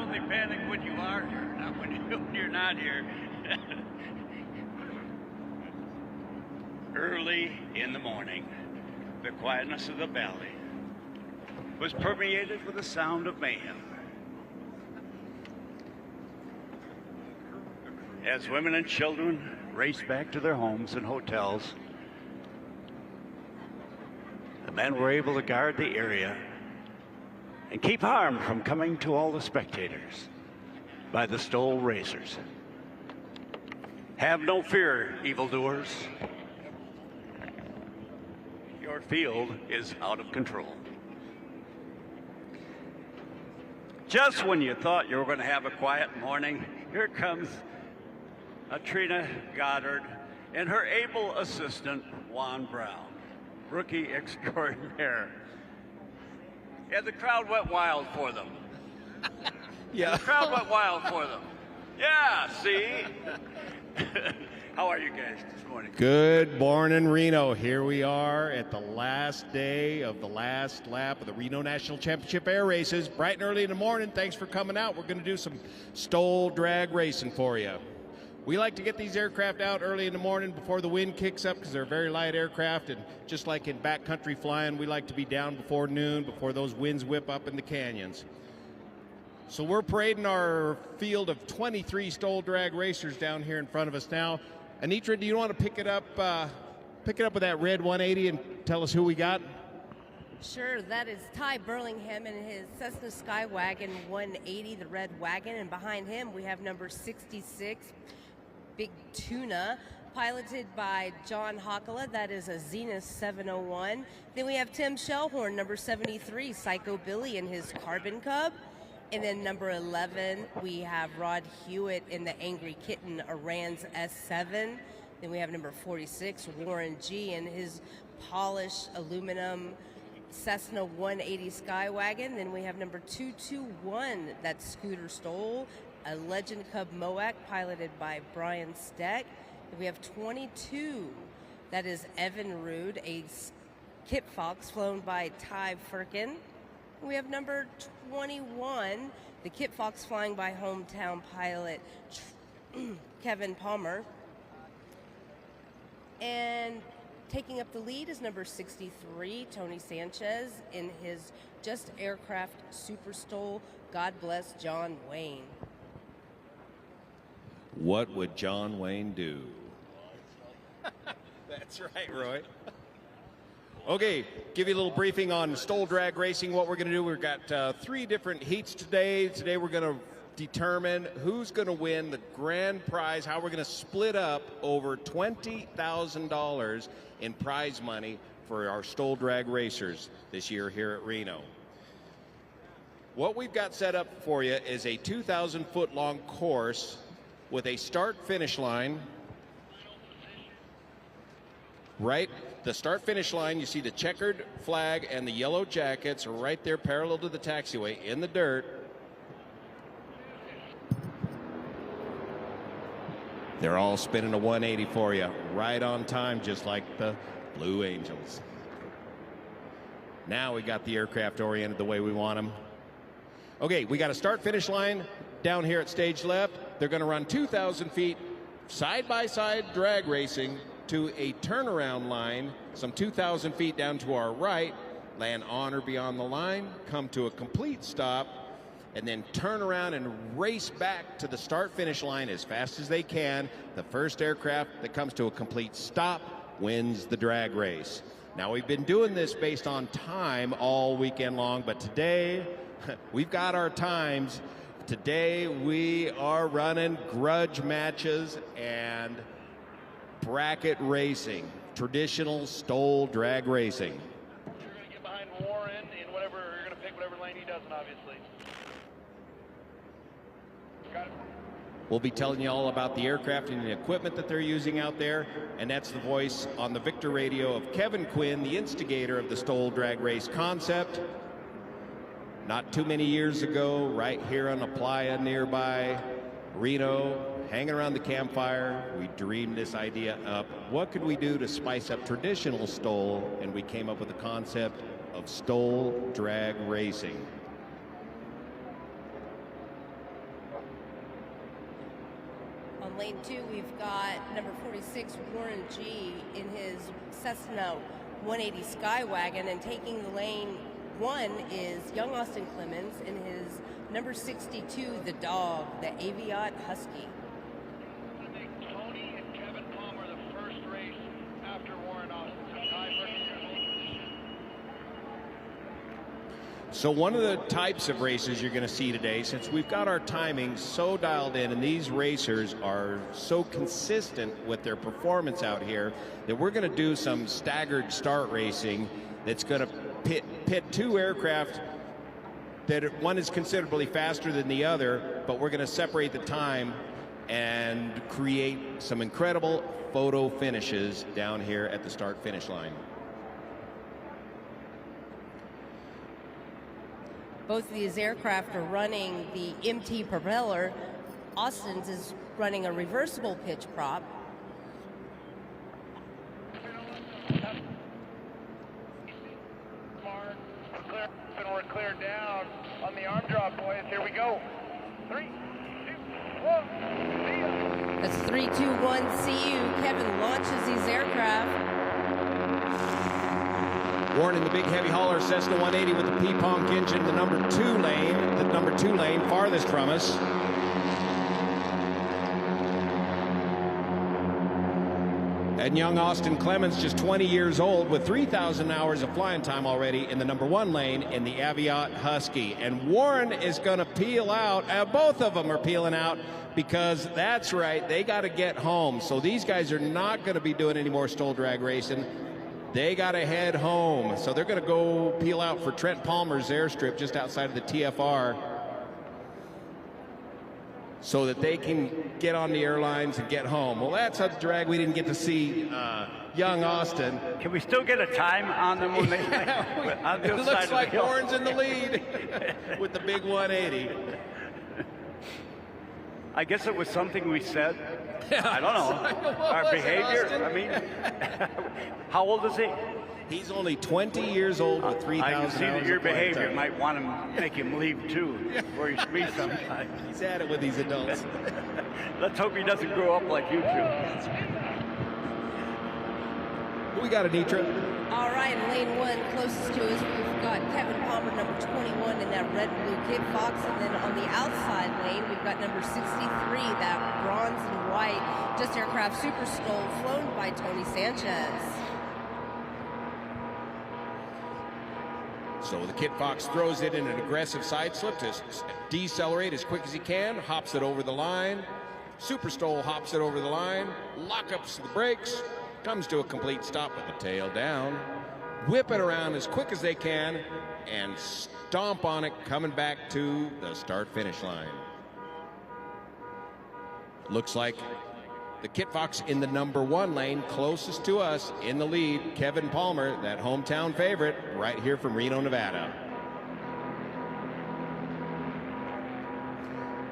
only panic when you are here, not when you're not here. Early in the morning, the quietness of the valley was permeated with the sound of mayhem. As women and children raced back to their homes and hotels, the men were able to guard the area and keep harm from coming to all the spectators by the Stol racers. Have no fear, evildoers. Your field is out of control. Just when you thought you were going to have a quiet morning, here comes Trina Goddard and her able assistant, Juan Brown, rookie extraordinaire. Yeah, the crowd went wild for them. Yeah. The crowd went wild for them. Yeah, see? How are you guys this morning? Good morning, Reno. Here we are at the last day of the last lap of the Reno National Championship air races. Bright and early in the morning. Thanks for coming out. We're going to do some Stol drag racing for you. We like to get these aircraft out early in the morning before the wind kicks up because they're very light aircraft, and just like in backcountry flying, we like to be down before noon, before those winds whip up in the canyons. So we're parading our field of 23 Stol drag racers down here in front of us now. Anitra, do you want to pick it up with that red 180 and tell us who we got? Sure, that is Ty Burlingham and his Cessna Skywagon 180, the red wagon, and behind him we have number 66, Big Tuna, piloted by John Hockala. That is a Zenith 701. Then we have Tim Shellhorn, number 73, Psycho Billy and his Carbon Cub. And then number 11, we have Rod Hewitt in the Angry Kitten, a Rans S7. Then we have number 46, Warren G. in his polished aluminum Cessna 180 Skywagon. Then we have number 221, that's Scooter Stol, a Legend Cub Moac piloted by Brian Steck. Then we have 22, that is Evan Rude, a Kit Fox flown by Ty Firkin. We have number 21, the Kit Fox flying by hometown pilot Kevin Palmer. And taking up the lead is number 63, Tony Sanchez, in his Just Aircraft Super Stol, God Bless John Wayne. What would John Wayne do? That's right, Roy. Okay, give you a little briefing on Stol drag racing. What we're going to do, we've got 3 different heats today. Today we're going to determine who's going to win the grand prize, how we're going to split up over $20,000 in prize money for our Stol drag racers this year here at Reno. What we've got set up for you is a 2,000-foot long course with a start-finish line. Right, the start-finish line, you see the checkered flag and the yellow jackets right there parallel to the taxiway in the dirt. They're all spinning a 180 for you, right on time, just like the Blue Angels. Now we got the aircraft oriented the way we want them. Okay, we got a start-finish line down here at stage left. They're going to run 2,000 feet side-by-side drag racing to a turnaround line, some 2,000 feet down to our right, land on or beyond the line, come to a complete stop, and then turn around and race back to the start-finish line as fast as they can. The first aircraft that comes to a complete stop wins the drag race. Now, we've been doing this based on time all weekend long, but today we've got our times. Today we are running grudge matches and bracket racing, traditional Stol drag racing. You're going to get behind Warren in whatever, you're going to pick whatever lane he does, obviously. Got it. We'll be telling you all about the aircraft and the equipment that they're using out there, and that's the voice on the Victor radio of Kevin Quinn, the instigator of the Stol drag race concept. Not too many years ago, right here on a playa nearby Reno, hanging around the campfire, we dreamed this idea up. What could we do to spice up traditional Stol? And we came up with the concept of Stol drag racing. lane 2, we've got number 46, Warren G. in his Cessna 180 Skywagon, and taking the lane 1 is young Austin Clemens in his number 62, the Dog, the Aviat Husky. I think Tony and Kevin Palmer the first race after Warren Austin. So Ty Burton in your lead position. So one of the types of races you're going to see today, since we've got our timing so dialed in and these racers are so consistent with their performance out here, that we're going to do some staggered start racing that's going to pit two aircraft that one is considerably faster than the other, but we're going to separate the time and create some incredible photo finishes down here at the start finish line. Both of these aircraft are running the MT propeller. Austin's is running a reversible pitch prop. And we're cleared down on the arm drop, boys. Here we go. 3, 2, 1. That's 3, 2, 1, see you. Kevin launches these aircraft. Warren in the big heavy hauler Cessna 180 with the P-Ponk engine, the number 2 lane, farthest from us. And young Austin Clemens, just 20 years old, with 3,000 hours of flying time already in the number 1 lane in the Aviat Husky. And Warren is going to peel out. Both of them are peeling out because that's right, they got to get home. So these guys are not going to be doing any more Stol drag racing. They got to head home. So they're going to go peel out for Trent Palmer's airstrip just outside of the TFR so that they can get on the airlines and get home. Well, that's a drag we didn't get to see young Austin. Can we still get a time on them when they on the It other looks side like of the hill? Warren's in the lead with the big 180. I guess it was something we said. I don't know. Our was it, behavior. Austin? I mean, how old is he? He's only 20 years old with 3,000 I hours can see that your of flight behavior time. might want to make him leave too, or he's me sometimes. He's at it with these adults. Let's hope he doesn't grow up like you two. Who we got, Anitra? All right, in lane 1, closest to us, we've got Kevin Palmer, number 21, in that red and blue Kid Fox. And then on the outside lane, we've got number 63, that bronze and white just aircraft Super Stol, flown by Tony Sanchez. So the Kid Fox throws it in an aggressive side slip to decelerate as quick as he can, hops it over the line. Super Stol hops it over the line, lockups the brakes, comes to a complete stop with the tail down, whip it around as quick as they can, and stomp on it, coming back to the start-finish line. Looks like the Kit Fox in the number 1 lane, closest to us in the lead, Kevin Palmer, that hometown favorite, right here from Reno, Nevada.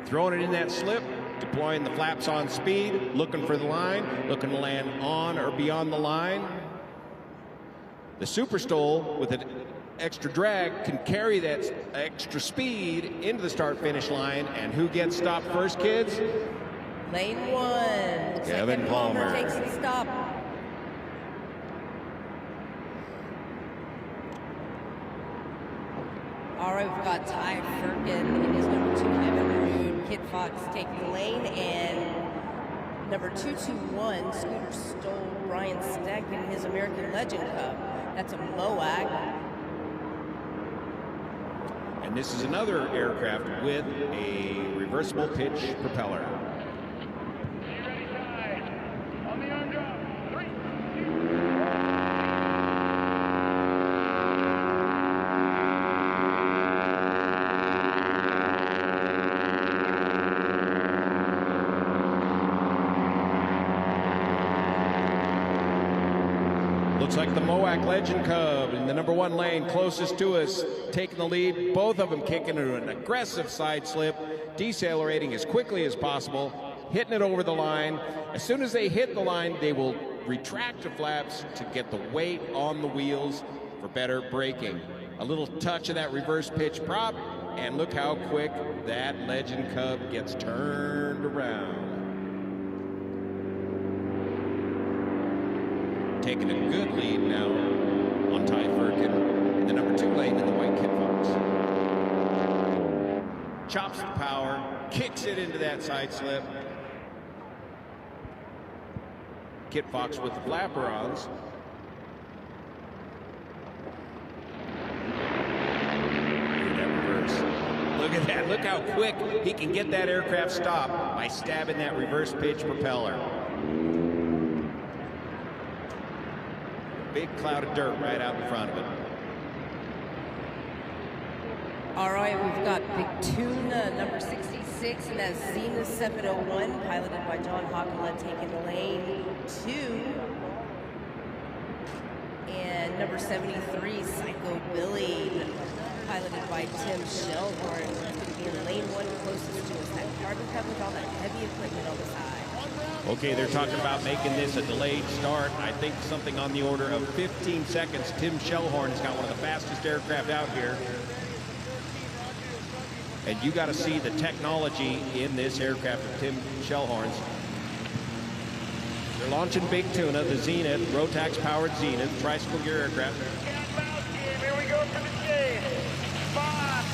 Throwing it in that slip, deploying the flaps on speed, looking for the line, looking to land on or beyond the line. The Super Stol, with an extra drag, can carry that extra speed into the start-finish line. And who gets stopped first, kids? Lane 1. Looks Kevin like Palmer. takes the stop. All right, we've got Ty Firkin in his number 2 Heaven Rude. Kid Fox taking the lane, and number 221, Scooter Stol, Brian Steck in his American Legend Cup. That's a MOAC. And this is another aircraft with a reversible pitch propeller. You ready, Ty? On the arm drop. 3, 2. Looks like the MOAC Legend Cub in the number 1 lane, closest to us, taking the lead. Both of them kicking into an aggressive side slip, decelerating as quickly as possible, hitting it over the line. As soon as they hit the line, they will retract the flaps to get the weight on the wheels for better braking. A little touch of that reverse pitch prop, and look how quick that Legend Cub gets turned around. taking a good lead now on Ty Firkin in the number 2 lane in the white Kit Fox. Chops the power, kicks it into that side slip. Kit Fox with the flapper-ons. Look at that. Look how quick he can get that aircraft stopped by stabbing that reverse pitch propeller. Big cloud of dirt right out in front of it. All right, we've got Big Tuna, number 66, and that's Zenith 701, piloted by John Hockala, taking lane 2. And number 73, Psycho Billy, piloted by Tim Shellhorn. It's going to be in lane 1 closest to us. That carbon cup with all that heavy equipment on the side. Okay, they're talking about making this a delayed start. I think something on the order of 15 seconds. Tim Shellhorn has got one of the fastest aircraft out here. And you got to see the technology in this aircraft of Tim Shellhorn's. They're launching Big Tuna, the Zenith, Rotax-powered Zenith, tricycle gear aircraft. Here we go for the chase. 5.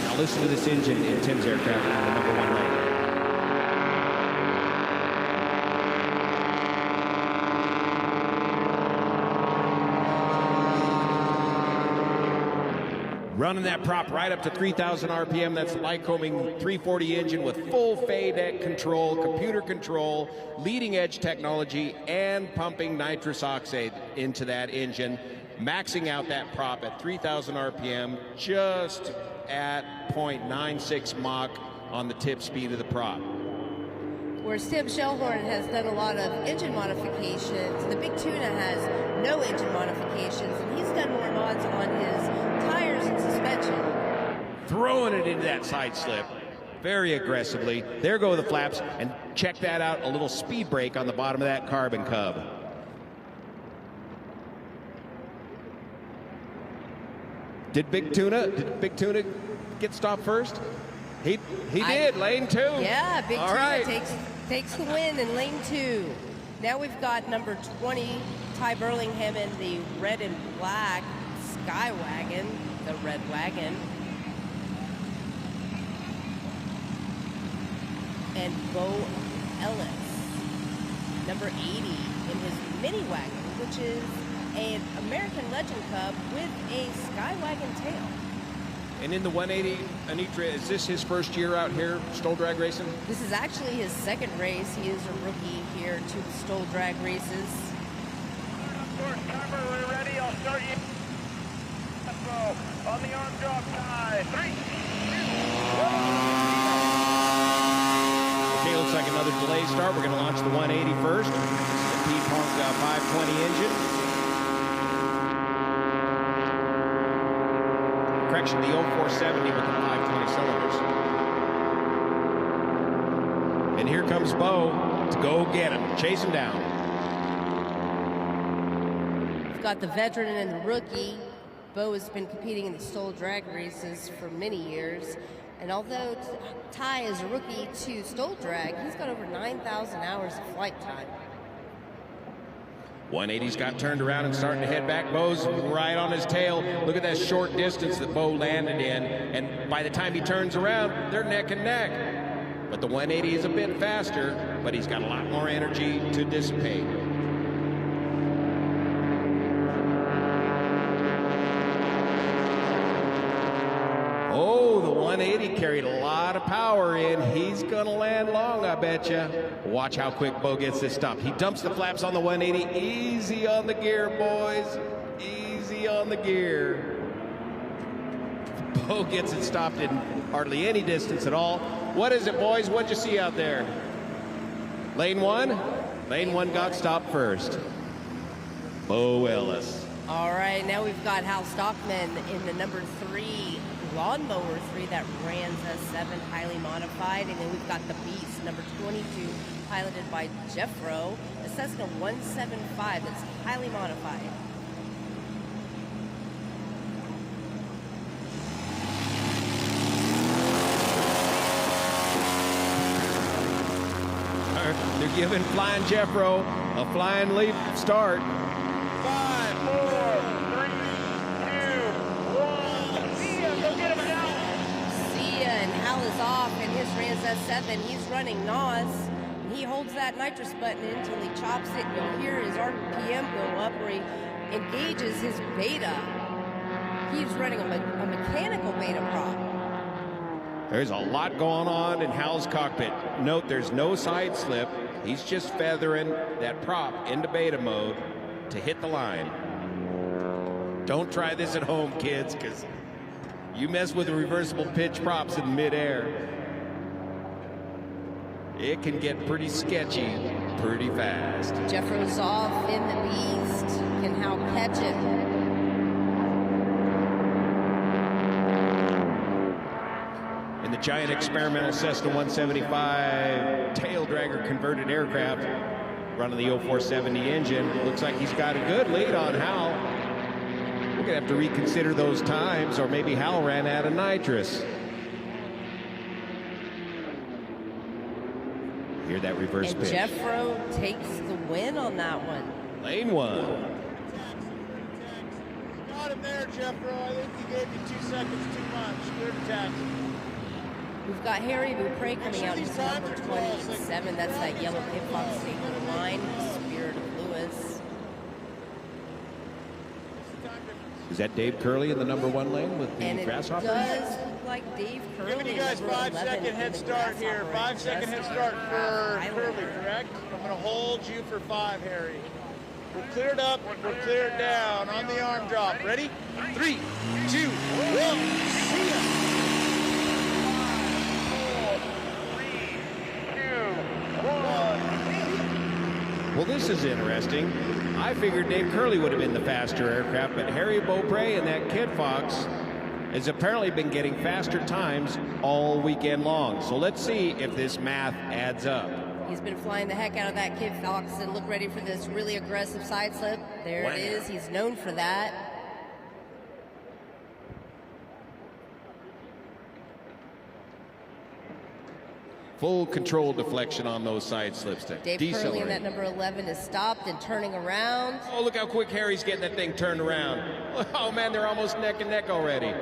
Now listen to this engine in Tim's aircraft in the number 1 lane. Running that prop right up to 3,000 RPM. That's the Lycoming 340 engine with full FADEC control, computer control, leading edge technology, and pumping nitrous oxide into that engine, maxing out that prop at 3,000 RPM, just at 0.96 Mach on the tip speed of the prop. Whereas Tim Shellhorn has done a lot of engine modifications, the Big Tuna has no engine modifications, and he's done more mods on his tires and suspension. Throwing it into that side slip very aggressively. There go the flaps, and check that out, a little speed brake on the bottom of that carbon cub. Did Big Tuna get stopped first? He did, lane 2. Yeah, Big All Tuna right. takes the win in lane 2. Now we've got number 20, Ty Burlingham in the red and black Sky Wagon, the red wagon. And Bo Ellis, number 80, in his mini wagon, which is an American Legend Cub with a Sky Wagon tail. And in the 180, Anitra, is this his first year out here, Stol drag racing? This is actually his second race. He is a rookie here to the Stol drag races. Timer, we're ready. I'll start you. On the arm drop side. 3, 2, 1. Okay, looks like another delay start. We're going to launch the 180 first. This is the P-Punk 520 engine. Correction, the 0470 with the 520 cylinders. And here comes Bo to go get him, chase him down. We've got the veteran and the rookie. Bo has been competing in the Stol drag races for many years. And although Ty is a rookie to Stol drag, he's got over 9,000 hours of flight time. 180's got turned around and starting to head back. Bo's right on his tail. Look at that short distance that Bo landed in. And by the time he turns around, they're neck and neck. But the 180 is a bit faster, but he's got a lot more energy to dissipate. Oh, the 180 carried a lot of power in. He's going to land long, I bet you. Watch how quick Bo gets this stopped. He dumps the flaps on the 180. Easy on the gear, boys. Easy on the gear. Bo gets it stopped in hardly any distance at all. What is it, boys? What'd you see out there? Lane 1? Lane 1 got stopped first. Bo Ellis. All right, now we've got Hal Stockman in the number 3 Lawnmower 3, that Rans S7, highly modified. And then we've got the Beast, number 22, piloted by Jeffro, a Cessna 175 that's highly modified. They're giving Flying Jeffro a flying leap start. 5, 4, 3, 2, 1. See ya. Go get him now. Sia and Hal is off, and his Rams S7. He's running NOS. He holds that nitrous button until he chops it. You'll hear his RPM go up where he engages his beta. He's running a mechanical beta prop. There's a lot going on in Hal's cockpit. Note there's no side slip. He's just feathering that prop into beta mode to hit the line. Don't try this at home, kids, because you mess with the reversible pitch props in midair, it can get pretty sketchy pretty fast. Jeffro's off in the beast. Can Hal catch it? In the giant experimental Cessna 175 tail dragger converted aircraft running the 0470 engine, looks like he's got a good lead on Hal. We're gonna have to reconsider those times, or maybe Hal ran out of nitrous. Hear that reverse And pitch. Jeffro takes the win on that one. Lane 1. Got him there, Jeffro. I think he gave you 2 seconds too much. Good taxi. We've got Harry Beaupre coming out as number 27. That's that yellow pit box stable line. Spirit of Lewis. Is that Dave Curley in the number 1 lane with the And it Grasshopper? does look like Dave Curley. Giving you guys number 5-second 11 head in the start here. Grasshopper. 5-second head Just start on for Highlander. Curly, correct? I'm going to hold you for 5, Harry. We're cleared up. We're cleared down on the arm drop. Ready? 3, 2, 1. See ya. 5, 4, 3, 2, 1. Well, this is interesting. I figured Dave Curley would have been the faster aircraft, but Harry Beaupre and that Kid Fox has apparently been getting faster times all weekend long. So let's see if this math adds up. He's been flying the heck out of that Kid Fox, and look ready for this really aggressive side slip. There it is. He's known for that. Full control deflection on those side slips to Dave Curley in decelerate. that number 11 is stopped and turning around. Oh, look how quick Harry's getting that thing turned around. Oh, man, they're almost neck and neck already.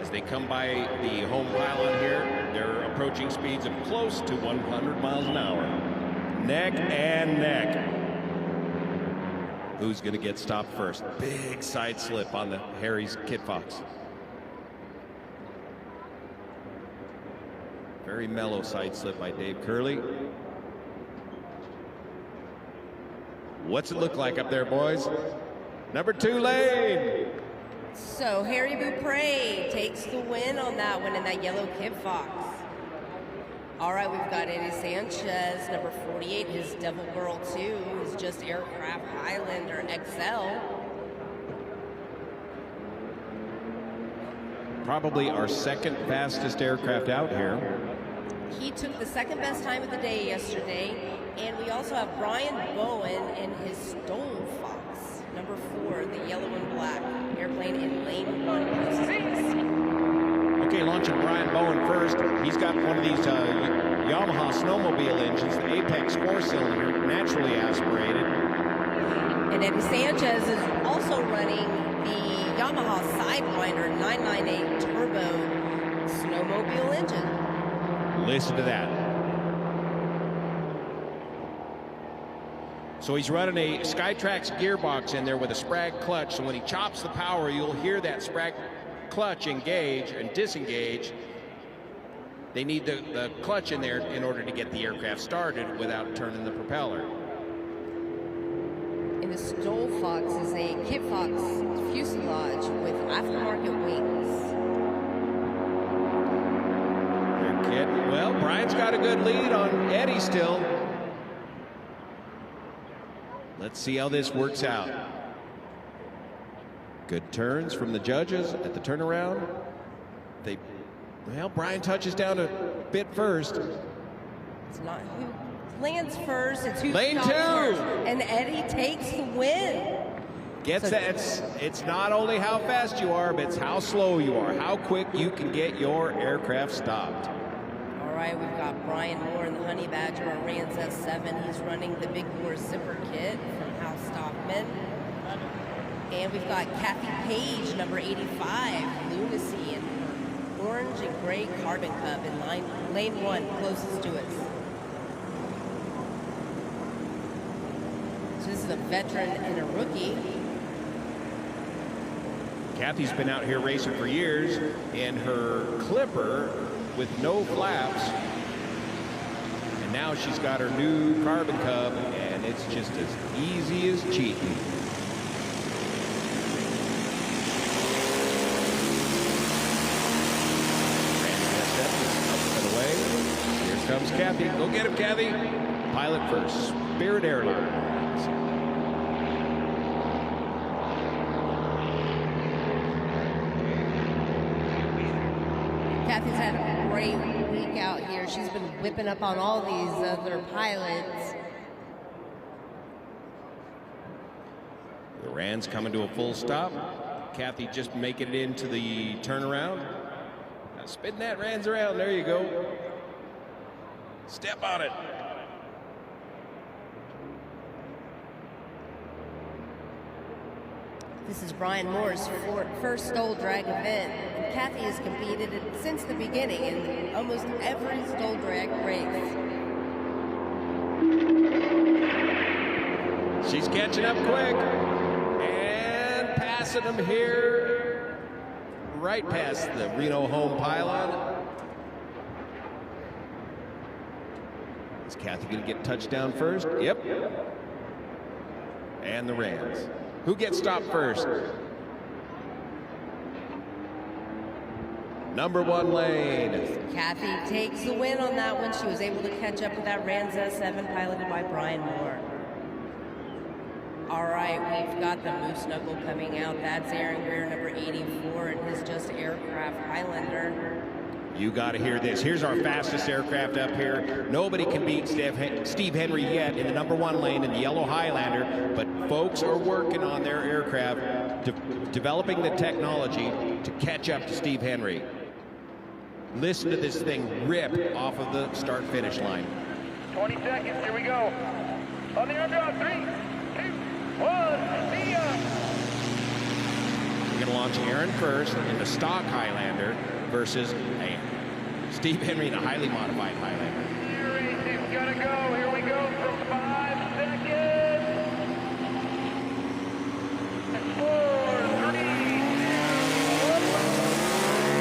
As they come by the home pylon here, they're approaching speeds of close to 100 miles an hour. Neck and neck. Who's going to get stopped first? Big side slip on the Harry's Kid Fox. Very mellow side slip by Dave Curley. What's it look like up there, boys? Number 2 lane. So Harry Beaupre takes the win on that one in that yellow Kid Fox. All right, we've got Eddie Sanchez, number 48, his Devil Girl 2, who's just Aircraft Highlander XL. Probably our second fastest aircraft out here. He took the second best time of the day yesterday, and we also have Brian Bowen in his Stol Fox, number 4, the yellow and black airplane in lane 1. Okay, launching Brian Bowen first. He's got one of these Yamaha snowmobile engines, the Apex 4-cylinder, naturally aspirated. And Eddie Sanchez is also running the Yamaha Sidewinder 998 turbo snowmobile engine. Listen to that. So he's running a Skytrax gearbox in there with a Sprag clutch. So when he chops the power, you'll hear that Sprag clutch engage and disengage. They need the clutch in there in order to get the aircraft started without turning the propeller. And the Stol Fox is a Kit Fox fuselage with aftermarket wings. They're kidding. Well, Brian's got a good lead on Eddie still. Let's see how this works out. Good turns from the judges at the turnaround. Well, Brian touches down a bit first. It's not who lands first, it's who Lane stops 2. first. And Eddie takes the win. Gets that. It's not only how fast you are, but it's how slow you are, how quick you can get your aircraft stopped. All right, we've got Brian Moore in the Honey Badger, our Rans S7. He's running the Big Bore zipper kit from Hal Stockman. And we've got Kathy Page, number 85, Lunacy, in her orange and gray Carbon Cub in lane 1, closest to us. So this is a veteran and a rookie. Kathy's been out here racing for years in her Clipper with no flaps. And now she's got her new Carbon Cub, and it's just as easy as cheating. Here comes Kathy. Go get him, Kathy. Pilot for Spirit Airlines. Kathy's had a great week out here. She's been whipping up on all these other pilots. The Rans coming to a full stop. Kathy just making it into the turnaround. Now spin that Rans around. There you go. Step on it. This is Brian Moore's first Stol drag event. And Kathy has competed since the beginning in almost every Stol drag race. She's catching up quick and passing them here right past the Reno home pylon. Is Kathy going to get touchdown first? Yep. And the Rans. Who gets stopped first? Number 1 lane. Kathy takes the win on that one. She was able to catch up with that Rans S7 piloted by Brian Moore. All right, we've got the Moose Knuckle coming out. That's Aaron Greer, number 84, and his Just Aircraft Highlander. You got to hear this. Here's our fastest aircraft up here. Nobody can beat Steve Henry yet in the number 1 lane in the yellow Highlander, but folks are working on their aircraft, developing the technology to catch up to Steve Henry. Listen to this thing rip off of the start-finish line. 20 seconds, here we go. On the arm drop, 3, 2, 1, see ya! We're going to launch Aaron first in the stock Highlander versus Steve Henry in a highly modified Highlander. You're racing, gotta go, here we go from 5 seconds. 4, 3, 2,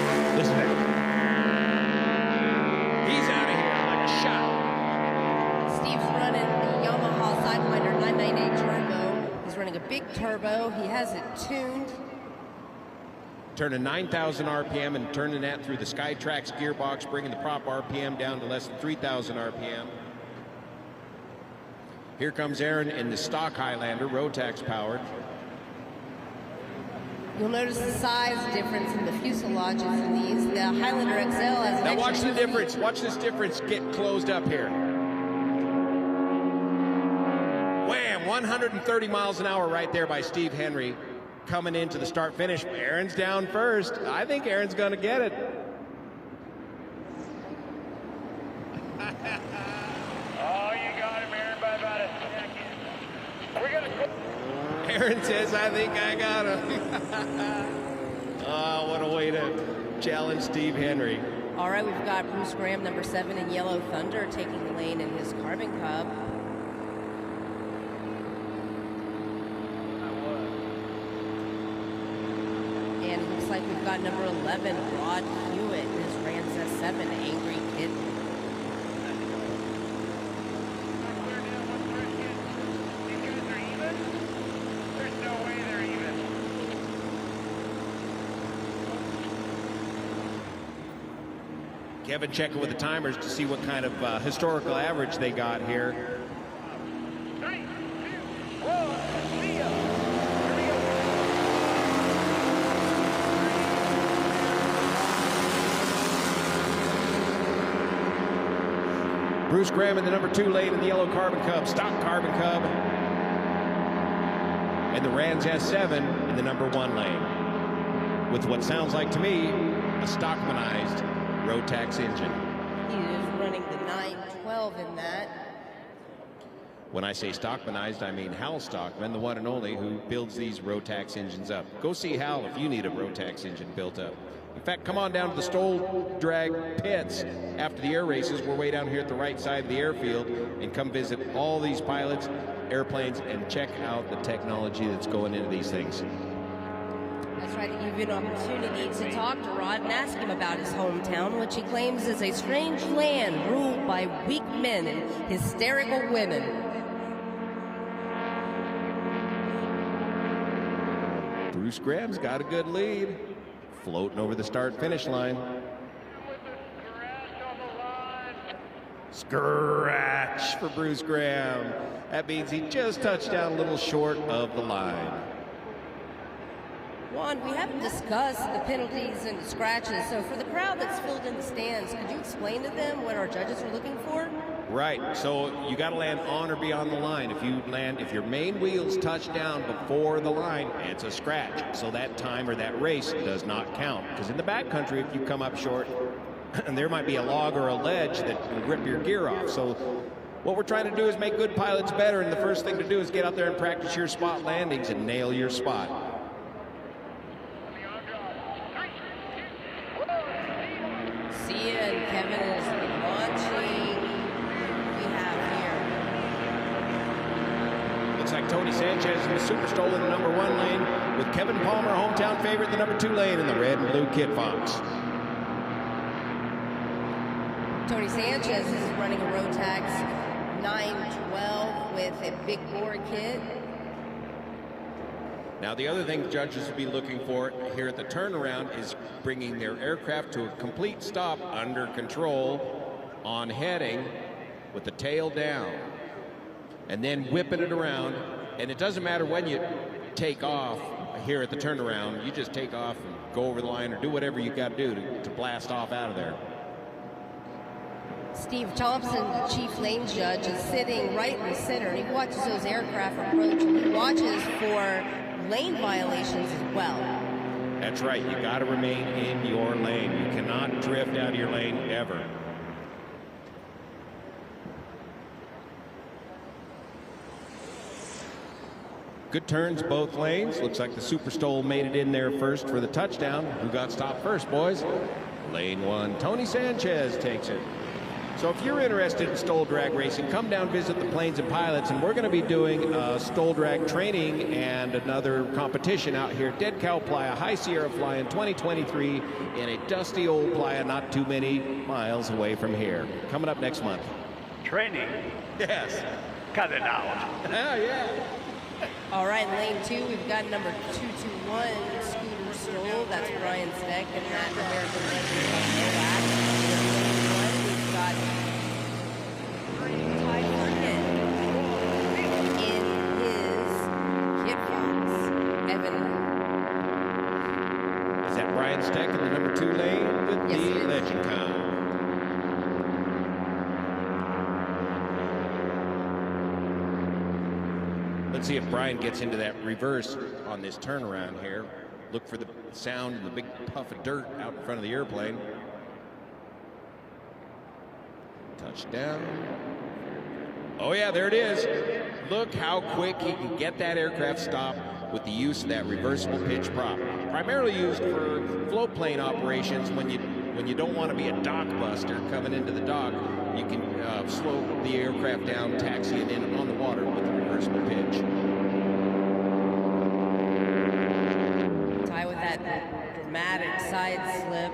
1. Listen to that. He's out of here like a shot. Steve's running the Yamaha Sidewinder 998 Turbo. He's running a big turbo. He has it tuned. Turning 9,000 RPM and turning that through the Skytrax gearbox, bringing the prop RPM down to less than 3,000 RPM. Here comes Aaron in the stock Highlander, Rotax powered. You'll notice the size difference in the fuselages in these. The Highlander XL has an Now watch extra the difference. Watch this difference get closed up here. Wham! 130 miles an hour right there by Steve Henry. Coming into the start finish. Aaron's down first. I think Aaron's going to get it. Oh, you got him, Aaron, by about a second. We're gonna. Aaron says, I think I got him. Oh, what a way to challenge Steve Henry. All right, we've got Bruce Graham, number 7 in Yellow Thunder, taking the lane in his Carbon Cub. And it looks like we've got number 11, Rod Hewitt, in his Rans S7, Angry Kitten. These guys are even? There's no way they're even. Kevin checking with the timers to see what kind of historical average they got here. 3, 2, 1, see ya! Here we go. Bruce Graham in the number 2 lane in the yellow Carbon Cub, stock Carbon Cub. and the Rans S7 in the number 1 lane, with what sounds like to me a Stockmanized Rotax engine. He is running the 912 in that. When I say Stockmanized, I mean Hal Stockman, the one and only who builds these Rotax engines up. Go see Hal if you need a Rotax engine built up. In fact, come on down to the Stol drag pits after the air races. We're way down here at the right side of the airfield, and come visit all these pilots, airplanes, and check out the technology that's going into these things. Let's try to give you an opportunity to talk to Rod and ask him about his hometown, which he claims is a strange land ruled by weak men and hysterical women. Bruce Graham's got a good lead, floating over the start-finish line. Scratch for Bruce Graham. That means he just touched down a little short of the line. Juan, we haven't discussed the penalties and the scratches, so for the crowd that's filled in the stands, could you explain to them what our judges are looking for? Right, so you got to land on or beyond the line. If your main wheels touch down before the line, it's a scratch. So that time or that race does not count. Because in the backcountry, if you come up short, there might be a log or a ledge that can rip your gear off. So what we're trying to do is make good pilots better, and the first thing to do is get out there and practice your spot landings and nail your spot. Sia and Kevin is launching. We have here. Looks like Tony Sanchez in the Super Stol in the number 1 lane, with Kevin Palmer, hometown favorite, in the number 2 lane in the red and blue Kit Fox. Tony Sanchez is running a Rotax 912 with a big bore kit. Now, the other thing judges will be looking for here at the turnaround is bringing their aircraft to a complete stop under control on heading with the tail down, and then whipping it around. And it doesn't matter when you take off here at the turnaround. You just take off and go over the line or do whatever you got to do to blast off out of there. Steve Thompson, the chief lane judge, is sitting right in the center. He watches those aircraft approach, and he watches for lane violations as well. That's right. You got to remain in your lane. You cannot drift out of your lane ever. Good turns both lanes. Looks like the Super Stol made it in there first for the touchdown. Who got stopped first, boys? Lane 1, Tony Sanchez takes it. So if you're interested in Stol drag racing, come down, visit the Planes and Pilots, and we're going to be doing Stol drag training and another competition out here at Dead Cow Playa, High Sierra Flying 2023 in a dusty old playa not too many miles away from here. Coming up next month. Training? Yes. Cut it out. Yeah. All right, in lane 2, we've got number 221, Scooter Stol. That's Brian Steck and that American legend Novak. In lane 1, we've got Ty Burkett in his Kit Fox, Evan. Is that Brian Steck in the number 2 lane with Yes, the it is. Legend Con? Let's see if Brian gets into that reverse on this turnaround here. Look for the sound and the big puff of dirt out in front of the airplane. Touchdown. Oh yeah, there it is. Look how quick he can get that aircraft stopped with the use of that reversible pitch prop. Primarily used for float plane operations when you don't want to be a dock buster coming into the dock. You can slow the aircraft down, taxiing in on the water with the reversible pitch. Ty with that dramatic side slip.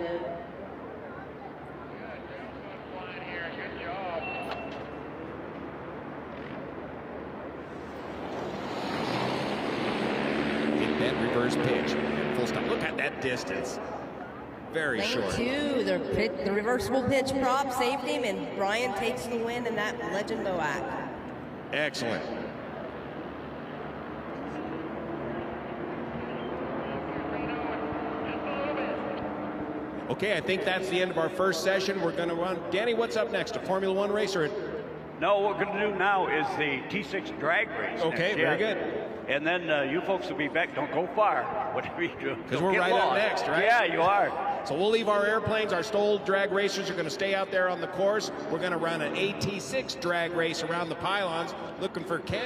Hit that reverse pitch and full stop. Look at that distance. Very Lane short. 2, the reversible pitch prop saved him, and Brian takes the win in that Legend Moac. Excellent. Okay, I think that's the end of our first session. We're going to run. Danny, what's up next? A Formula One race or? No, what we're going to do now is the T6 drag race. Okay, next. very Yeah. good. And then you folks will be back. Don't go far. Whatever you do. Because we're right up next, right? Yeah, you are. So we'll leave our airplanes. Our Stol drag racers are going to stay out there on the course. We're going to run an AT6 drag race around the pylons, looking for